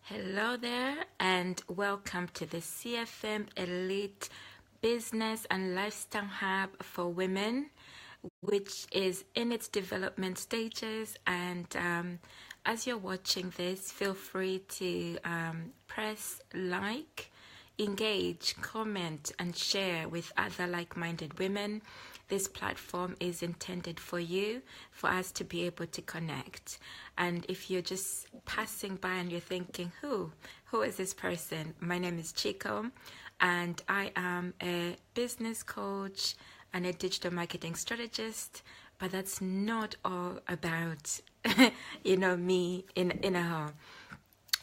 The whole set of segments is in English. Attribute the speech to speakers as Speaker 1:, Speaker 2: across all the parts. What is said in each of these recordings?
Speaker 1: Hello there, and welcome to the CFM Elite Business and Lifestyle Hub for Women, which is in its development stages. And as you're watching this, feel free to press like, engage, comment, and share with other like-minded women. This platform is intended for you, for us to be able to connect. And if you're just passing by and you're thinking, who is this person? My name is Chiko, and I am a business coach and a digital marketing strategist. But that's not all about, me in a home.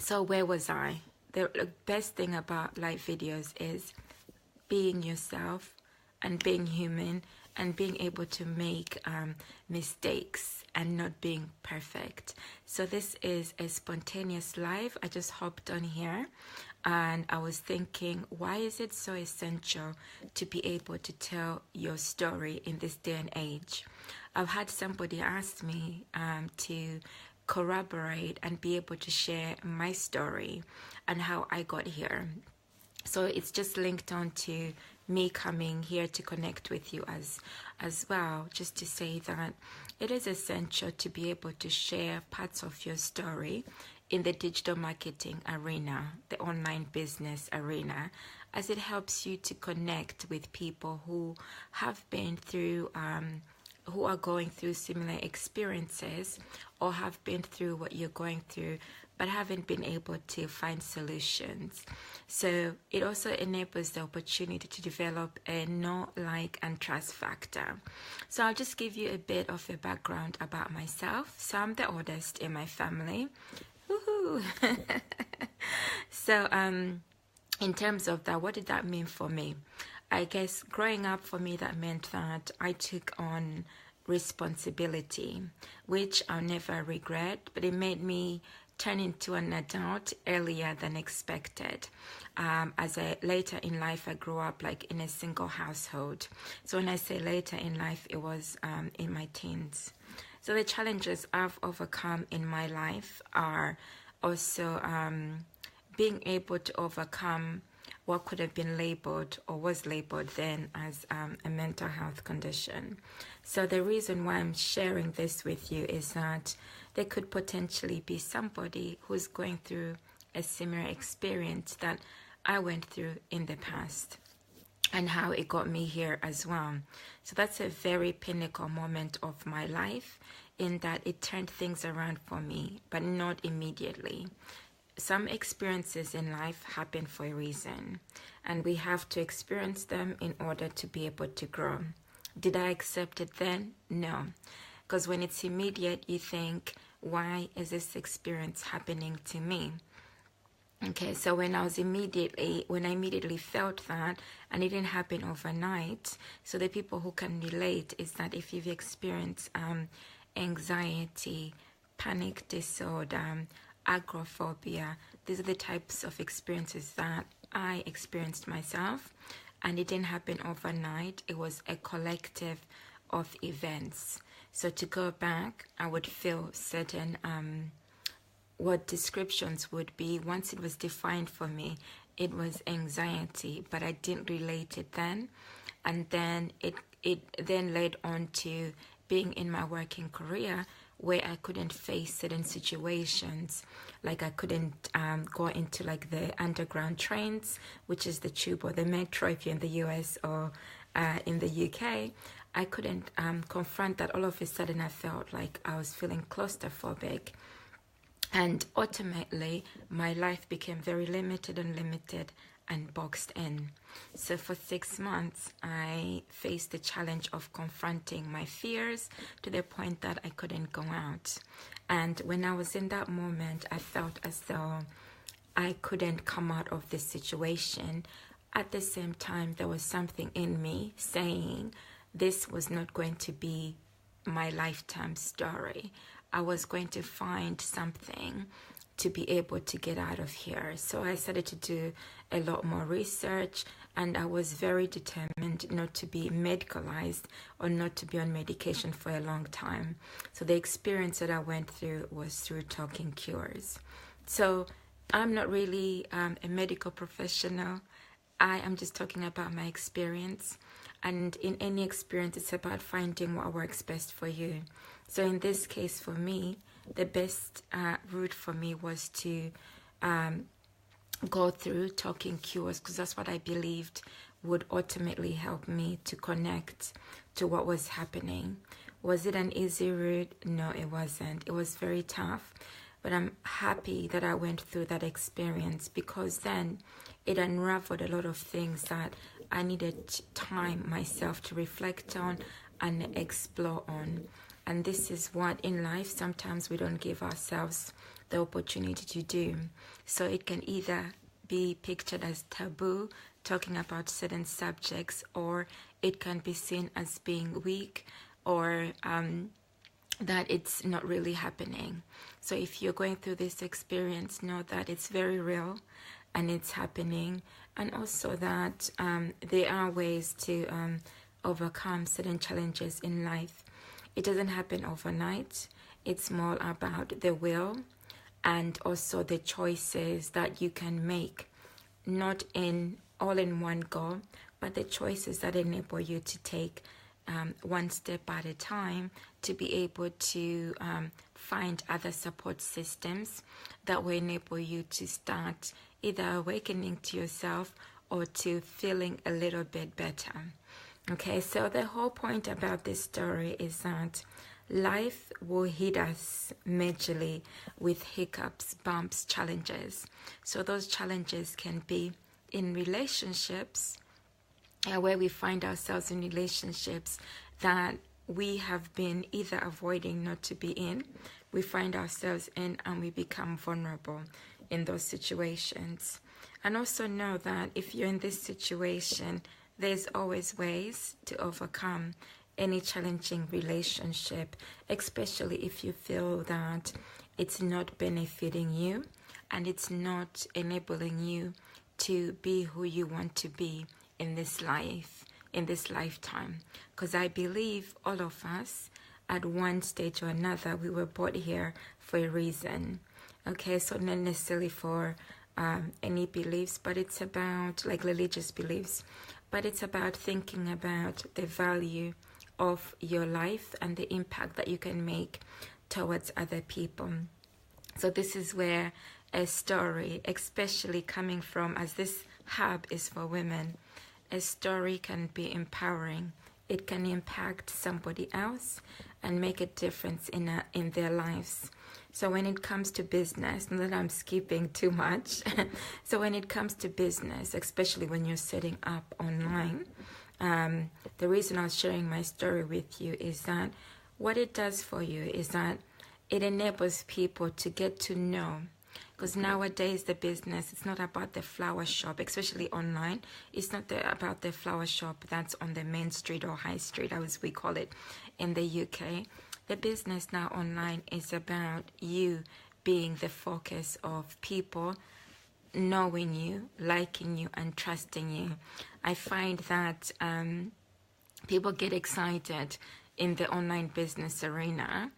Speaker 1: So where was I? The best thing about live videos is being yourself and being human and being able to make mistakes and not being perfect. So this is a spontaneous live. I just hopped on here and I was thinking, why is it so essential to be able to tell your story in this day and age? I've had somebody ask me to corroborate and be able to share my story and how I got here. So it's just linked on to me coming here to connect with you as well, just to say that it is essential to be able to share parts of your story in the digital marketing arena, the online business arena, as it helps you to connect with people who have been through who are going through similar experiences or have been through what you're going through but haven't been able to find solutions. So it also enables the opportunity to develop a know, like, and trust factor. So I'll just give you a bit of a background about myself. So I'm the oldest in my family. Woohoo! So in terms of that, what did that mean for me? I guess growing up for me, that meant that I took on responsibility, which I'll never regret, but it made me turn into an adult earlier than expected. Later in life, I grew up like in a single household. So when I say later in life, it was in my teens. So the challenges I've overcome in my life are also being able to overcome what could have been labeled or was labeled then as a mental health condition. So the reason why I'm sharing this with you is that there could potentially be somebody who's going through a similar experience that I went through in the past and how it got me here as well. So that's a very pinnacle moment of my life in that it turned things around for me, but not immediately. Some experiences in life happen for a reason, and we have to experience them in order to be able to grow. Did I accept it then? No. Because when it's immediate, you think, why is this experience happening to me? Okay, so when I immediately felt that, and it didn't happen overnight, so the people who can relate is that if you've experienced anxiety, panic disorder, agoraphobia, these are the types of experiences that I experienced myself, and it didn't happen overnight. It was a collective of events. So to go back, I would feel certain what descriptions would be. Once it was defined for me, it was anxiety, but I didn't relate it then. And then it then led on to being in my working career, where I couldn't face certain situations, like I couldn't go into like the underground trains, which is the tube or the metro if you're in the US or in the UK. I couldn't confront that. All of a sudden I felt like I was feeling claustrophobic, and ultimately my life became very limited and boxed in. So for 6 months, I faced the challenge of confronting my fears to the point that I couldn't go out. And when I was in that moment, I felt as though I couldn't come out of this situation. At the same time, there was something in me saying this was not going to be my lifetime story. I was going to find something to be able to get out of here. So I started to do a lot more research, and I was very determined not to be medicalized or not to be on medication for a long time. So the experience that I went through was through Talking Cures. So I'm not really a medical professional. I am just talking about my experience. And in any experience, it's about finding what works best for you. So in this case, for me, the best route for me was to go through talking cures, because that's what I believed would ultimately help me to connect to what was happening. Was it an easy route? No, it wasn't. It was very tough. But I'm happy that I went through that experience, because then it unraveled a lot of things that I needed time myself to reflect on and explore on. And this is what in life sometimes we don't give ourselves the opportunity to do. So it can either be pictured as taboo, talking about certain subjects, or it can be seen as being weak, or that it's not really happening. So if you're going through this experience, know that it's very real and it's happening, and also that there are ways to overcome certain challenges in life. It doesn't happen overnight. It's more about the will and also the choices that you can make, not in all in one go, but the choices that enable you to take one step at a time, to be able to find other support systems that will enable you to start either awakening to yourself or to feeling a little bit better. Okay, so the whole point about this story is that life will hit us majorly with hiccups, bumps, challenges. So those challenges can be in relationships, where we find ourselves in relationships that we have been either avoiding not to be in, we find ourselves in, and we become vulnerable in those situations. And also know that if you're in this situation, there's always ways to overcome any challenging relationship, especially if you feel that it's not benefiting you and it's not enabling you to be who you want to be in this life, in this lifetime. Because I believe all of us, at one stage or another, we were brought here for a reason. Okay, so not necessarily for any beliefs, but it's about like religious beliefs, but it's about thinking about the value of your life and the impact that you can make towards other people. So this is where a story, especially coming from, as this hub is for women, a story can be empowering. It can impact somebody else and make a difference in their lives. So when it comes to business, not that I'm skipping too much, so when it comes to business, especially when you're setting up online, the reason I was sharing my story with you is that what it does for you is that it enables people to get to know. Because nowadays the business, it's not about the flower shop, especially online. It's not about the flower shop that's on the main street or high street, as we call it in the UK. The business now online is about you being the focus of people knowing you, liking you, and trusting you. I find that people get excited in the online business arena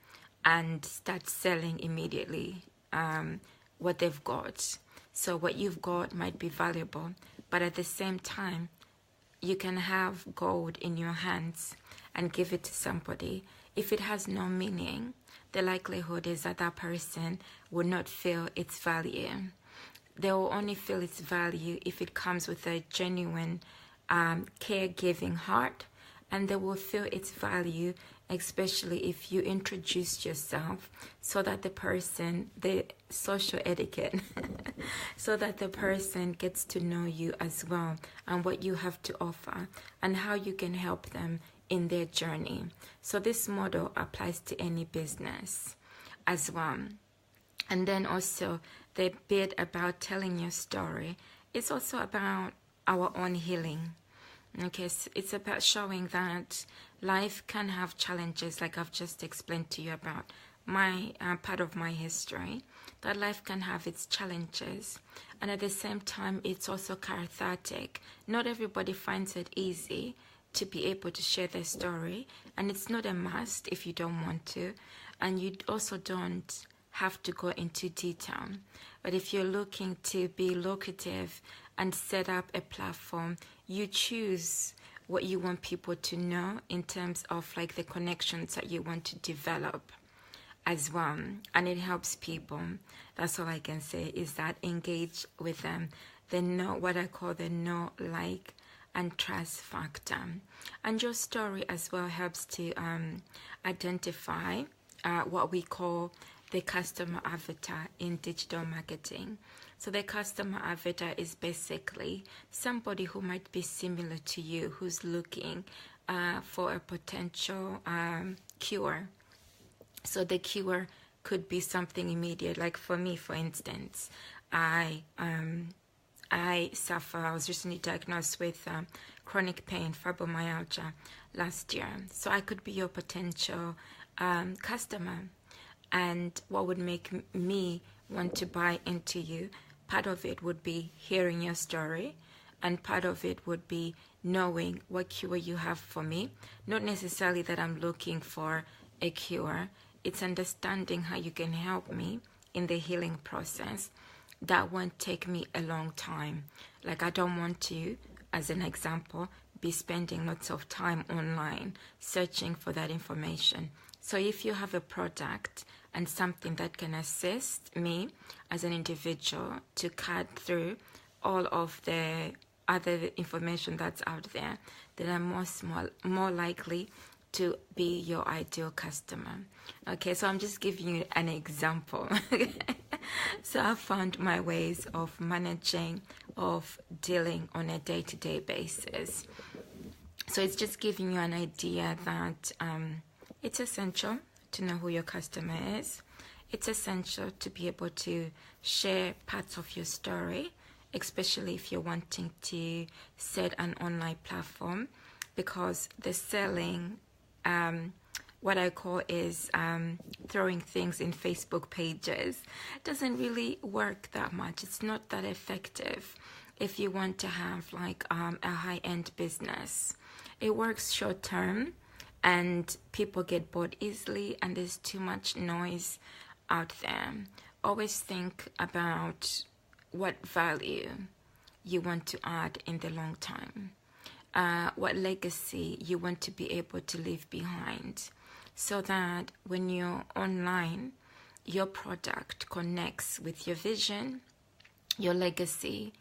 Speaker 1: and start selling immediately what they've got. So what you've got might be valuable, but at the same time, you can have gold in your hands and give it to somebody. If it has no meaning, the likelihood is that that person will not feel its value. They will only feel its value if it comes with a genuine caregiving heart, and they will feel its value especially if you introduce yourself, so that the person, the social etiquette, so that the person gets to know you as well, and what you have to offer and how you can help them in their journey. So this model applies to any business as well. And then also the bit about telling your story is also about our own healing. Okay, so it's about showing that life can have challenges, like I've just explained to you about my part of my history, that life can have its challenges, and at the same time it's also cathartic. Not everybody finds it easy to be able to share their story, and it's not a must if you don't want to, and you also don't have to go into detail. But if you're looking to be lucrative and set up a platform, you choose what you want people to know in terms of like the connections that you want to develop as well, and it helps people. That's all I can say, is that engage with them. They know what I call the know, like, and trust factor. And your story as well helps to identify what we call the customer avatar in digital marketing. So the customer avatar is basically somebody who might be similar to you, who's looking for a potential cure. So the cure could be something immediate. Like for me, for instance, I was recently diagnosed with chronic pain, fibromyalgia, last year. So I could be your potential customer. And what would make me want to buy into you? Part of it would be hearing your story, and part of it would be knowing what cure you have for me. Not necessarily that I'm looking for a cure. It's understanding how you can help me in the healing process. That won't take me a long time. Like, I don't want to, as an example, be spending lots of time online searching for that information. So if you have a product and something that can assist me as an individual to cut through all of the other information that's out there, then I'm more likely to be your ideal customer. Okay, so I'm just giving you an example. So I found my ways of managing, of dealing on a day-to-day basis. So it's just giving you an idea that it's essential to know who your customer is. It's essential to be able to share parts of your story, especially if you're wanting to set an online platform, because the selling, what I call is throwing things in Facebook pages, doesn't really work that much. It's not that effective if you want to have like a high-end business. It works short term, and people get bored easily, and there's too much noise out there. Always think about what value you want to add in the long time, what legacy you want to be able to leave behind, so that when you're online, your product connects with your vision, your legacy,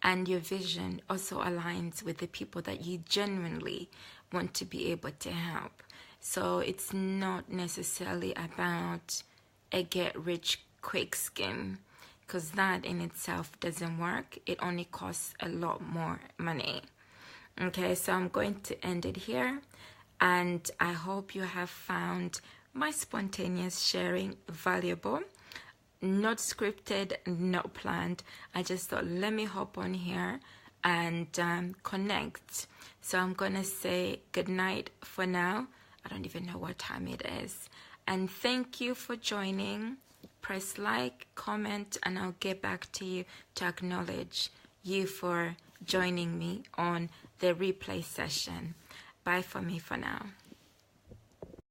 Speaker 1: and your vision also aligns with the people that you genuinely want to be able to help. So it's not necessarily about a get-rich-quick scheme, because that in itself doesn't work. It only costs a lot more money. Okay, so I'm going to end it here, and I hope you have found my spontaneous sharing valuable. Not scripted, not planned. I just thought, let me hop on here and connect. So I'm gonna say good night for now. I don't even know what time it is. And thank you for joining. Press like, comment, and I'll get back to you to acknowledge you for joining me on the replay session. Bye for me for now.